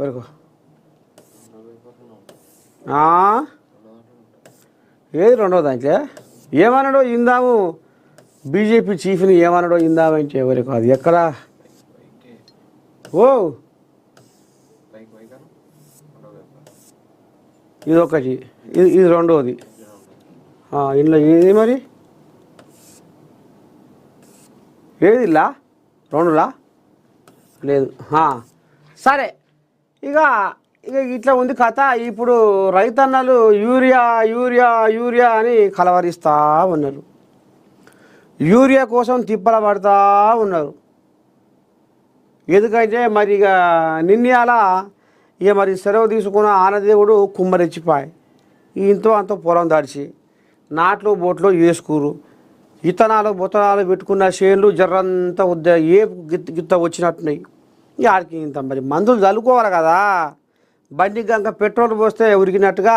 వరకు ఏది రెండో దాంట్లో ఏమన్నాడో ఇందాము బీజేపీ చీఫ్ని ఏమన్నాడో ఇందామంటే ఎవరికి కాదు ఎక్కడ ఓ ఇదొకటి ఇది రెండోది ఇంట్లో ఏది మరి ఏది ఇలా రెండులా లేదు సరే ఇక ఇక ఇట్లా ఉంది కథ. ఇప్పుడు రైతన్నలు యూరియా యూరియా యూరియా అని కలవరిస్తూ ఉన్నారు, యూరియా కోసం తిప్పల పడుతూ ఉన్నారు. ఎందుకంటే మరి ఇక నిన్నయాల ఇక మరి సెలవు తీసుకున్న ఆనదేవుడు కుమ్మరెచ్చిపాయి ఇంతో అంత పొలం దాడిచి నాట్లు బోట్లు వేసుకురు, ఇత్తనాలు బొత్తనాలు పెట్టుకున్న చేనులు జర్రంతా ఏ గిత్త వచ్చినట్టున్నాయి. ఆడికి ఇంత మరి మందులు చల్లుకోవాలి కదా, బండి గంక పెట్రోల్ పోస్తే ఉరికినట్టుగా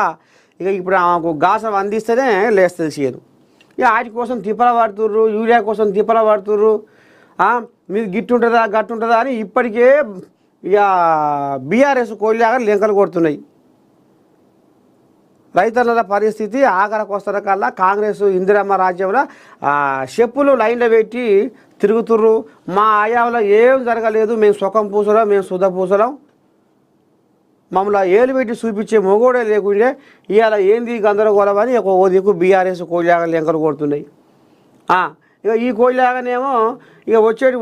ఇక ఇప్పుడు ఆమెకు గాసం అందిస్తేనే లేస్తుంది చేను. ఇక వాటి కోసం తిప్పల పడుతుర్రు, యూరియా కోసం తిప్పల పడుతుర్రు. మీరు గిట్టుంటుందా గట్టుంటుందా అని ఇప్పటికే ఇక బీఆర్ఎస్ కోళ్ళగా లెంకలు కొడుతున్నాయి. రైతన్నల పరిస్థితి ఆఖరికి వస్తున్న కల్లా కాంగ్రెస్ ఇందిరమ్మ రాజ్యంలో చెప్పులు లైన్లో పెట్టి తిరుగుతుర్రు. మా ఆయాలో ఏం జరగలేదు, మేము సుఖం పూసలం, మేము శుద్ధ పూసలం, మమ్మల్ని ఏలు పెట్టి చూపించే మొగోడే లేకుండే ఇవాళ ఏంది గందరగోళం అని ఒక దిక్కు బీఆర్ఎస్ కోళ్ళగా లెంకలు కొడుతున్నాయి. ఇక ఈ కోళ్ళగానేమో ఇక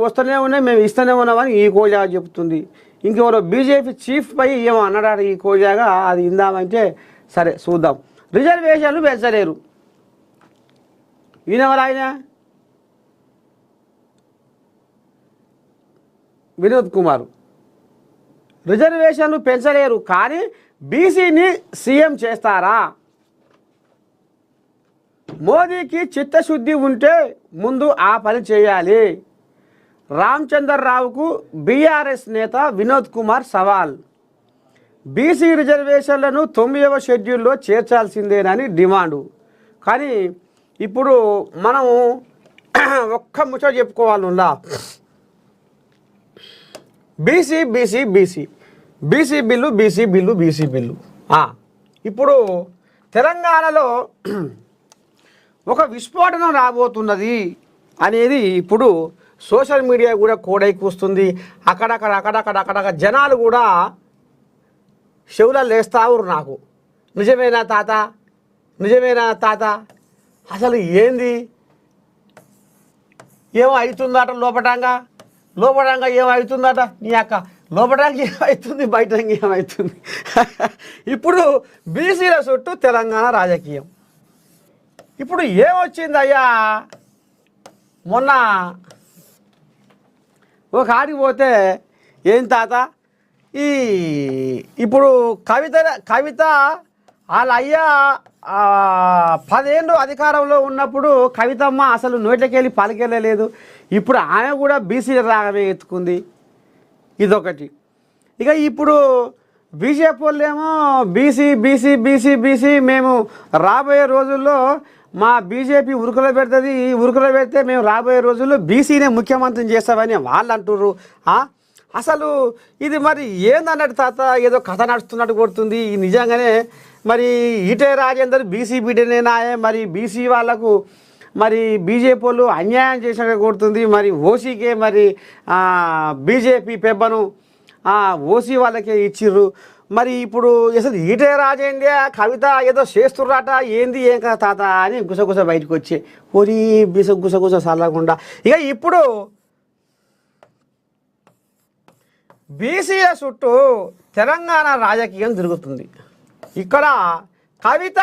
వస్తూనే ఉన్నాయి, మేము ఇస్తూనే ఉన్నామని ఈ కోళ్ళగా చెప్తుంది. ఇంకెవరో బీజేపీ చీఫ్ పై ఏమో అన్నాడు ఈ కోళ్ళగా, అది ఇందామంటే సరే చూద్దాం. రిజర్వేషన్లు పెంచలేరు, ఈయనెవరు ఆయన వినోద్ కుమార్. రిజర్వేషన్లు పెంచలేరు కానీ బీసీని సీఎం చేస్తారా? మోదీకి చిత్తశుద్ధి ఉంటే ముందు ఆ పని చేయాలి. రామచంద్రరావుకు బీఆర్ఎస్ నేత వినోద్ కుమార్ సవాల్. బీసీ రిజర్వేషన్లను 9వ షెడ్యూల్లో చేర్చాల్సిందేనని డిమాండు. కానీ ఇప్పుడు మనం ఒక్క ముచ్చట చెప్పుకోవాలన్నా BC BC BC BC bill BC bill BC bill. ఇప్పుడు తెలంగాణలో ఒక విస్ఫోటనం రాబోతున్నది అనేది ఇప్పుడు సోషల్ మీడియా కూడా కోడైకూస్తుంది. అక్కడక్కడ జనాలు కూడా చెవులలో లేస్తావురు నాకు. నిజమేనా తాత, నిజమేనా తాత, అసలు ఏంది ఏమో అవుతుందట లోపటంగా ఏమో అవుతుందట. నీ అక్క లోపటానికి ఏమవుతుంది, బయటకి ఏమవుతుంది. ఇప్పుడు బీసీల చుట్టూ తెలంగాణ రాజకీయం. ఇప్పుడు ఏమొచ్చింది అయ్యా, మొన్న ఒక ఆడికి పోతే ఏం తాత ఇప్పుడు కవిత వాళ్ళ అయ్యా 10 ఏళ్ళు అధికారంలో ఉన్నప్పుడు కవితమ్మ అసలు నోట్లకెళ్ళి పలికెళ్ళలేదు. ఇప్పుడు ఆమె కూడా బీసీ రాగమే ఎత్తుకుంది. ఇదొకటి. ఇక ఇప్పుడు బీజేపీ వాళ్ళేమో బీసీ బీసీ బీసీ బీసీ మేము రాబోయే రోజుల్లో మా బీజేపీ ఉరుకులో పెడుతుంది, ఉరుకులో పెడితే మేము రాబోయే రోజుల్లో బీసీనే ముఖ్యమంత్రిని చేస్తామని వాళ్ళు అంటుర్రు. అసలు ఇది మరి ఏందన్నట్టు తాత, ఏదో కథ నడుస్తున్నట్టు కొడుతుంది. నిజంగానే మరి ఈటే రాజేందర్ బీసీ బిడ్డనేనా? మరి బీసీ వాళ్ళకు మరి బీజేపీ వాళ్ళు అన్యాయం చేసినట్టు కొడుతుంది. మరి ఓసీకే మరి బీజేపీ పెబ్బను ఓసీ వాళ్ళకే ఇచ్చిర్రు. మరి ఇప్పుడు అసలు ఈటే రాజేంద్ర కవిత ఏదో చేస్తుర్రాట, ఏంది ఏం కదా తాత అని గుసగుస బయటకు వచ్చే ఒరి గుసగుస చల్లకుండా. ఇక ఇప్పుడు బీసీల చుట్టూ తెలంగాణ రాజకీయం తిరుగుతుంది. ఇక్కడ కవిత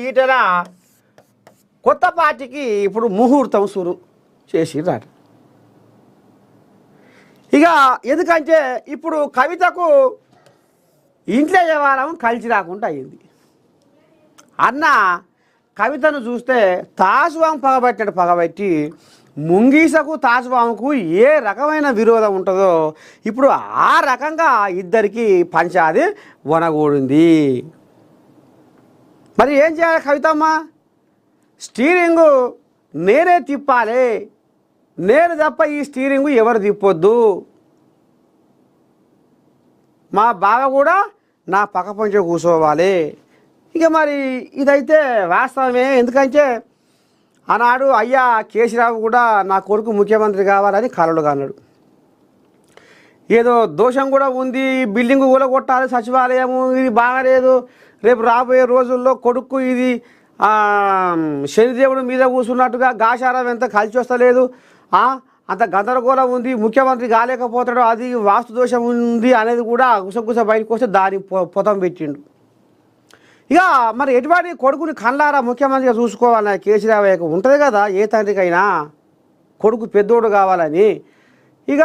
ఈటెల కొత్త పార్టీకి ఇప్పుడు ముహూర్తం సురు చేసిర్రాట. ఇక ఎందుకంటే ఇప్పుడు కవితకు ఇంట్లో వ్యవహారం కలిసి రాకుండా అయింది. అన్న కవితను చూస్తే తాజువాము పగబట్టినట్టు పగబట్టి ముంగీసకు తాజువాముకు ఏ రకమైన విరోధం ఉంటుందో ఇప్పుడు ఆ రకంగా ఇద్దరికి పంచాది వనగూడింది. మరి ఏం చేయాలి కవితమ్మ? స్టీరింగు నేనే తిప్పాలి, నేను తప్ప ఈ స్టీరింగ్ ఎవరు తిప్పొద్దు. మా బావ కూడా నా పక్క పంచే కూర్చోవాలి. ఇక మరి ఇదైతే వాస్తవమే. ఎందుకంటే ఆనాడు అయ్యా కేసీరావు కూడా నా కొడుకు ముఖ్యమంత్రి కావాలని కలలుగా అన్నాడు. ఏదో దోషం కూడా ఉంది, బిల్డింగ్ కూడా కొట్టాలి, సచివాలయము ఇది బాగాలేదు, రేపు రాబోయే రోజుల్లో కొడుకు ఇది శనిదేవుడి మీద కూర్చున్నట్టుగా గాశారం ఎంత కలిసి వస్తలేదు, అంత గందరగోళం ఉంది, ముఖ్యమంత్రి కాలేకపోతాడు, అది వాస్తు దోషం ఉంది అనేది కూడా గుసగుస బయటకు వస్తే దాని పొతం పెట్టిండు. ఇక మరి ఎటువంటి కొడుకుని కళ్ళారా ముఖ్యమంత్రిగా చూసుకోవాలని కేసీరావు ఉంటుంది కదా ఏ తండ్రికైనా కొడుకు పెద్దోడు కావాలని. ఇక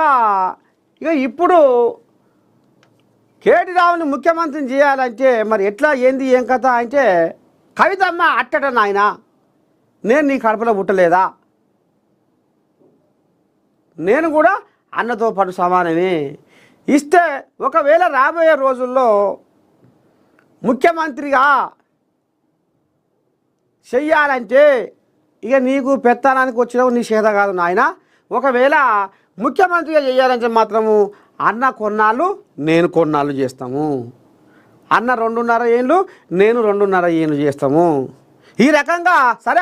ఇప్పుడు కేటీ రావుని ముఖ్యమంత్రిని చేయాలంటే మరి ఎట్లా ఏంది ఏం కథ అంటే, కవితమ్మ అట్టట నాయన నేను నీ కడుపులో పుట్టలేదా, నేను కూడా అన్నతో పాటు సమానమే ఇస్తే ఒకవేళ రాబోయే రోజుల్లో ముఖ్యమంత్రిగా చెయ్యాలంటే ఇక నీకు పెత్తనానికి వచ్చినావు నీ చేత కాదు నాయన. ఒకవేళ ముఖ్యమంత్రిగా చేయాలంటే మాత్రము అన్న కొన్నాళ్ళు నేను కొన్నాళ్ళు చేస్తాము, అన్న 2.5 ఏళ్ళు నేను 2.5 ఏళ్ళు చేస్తాము. ఈ రకంగా సరే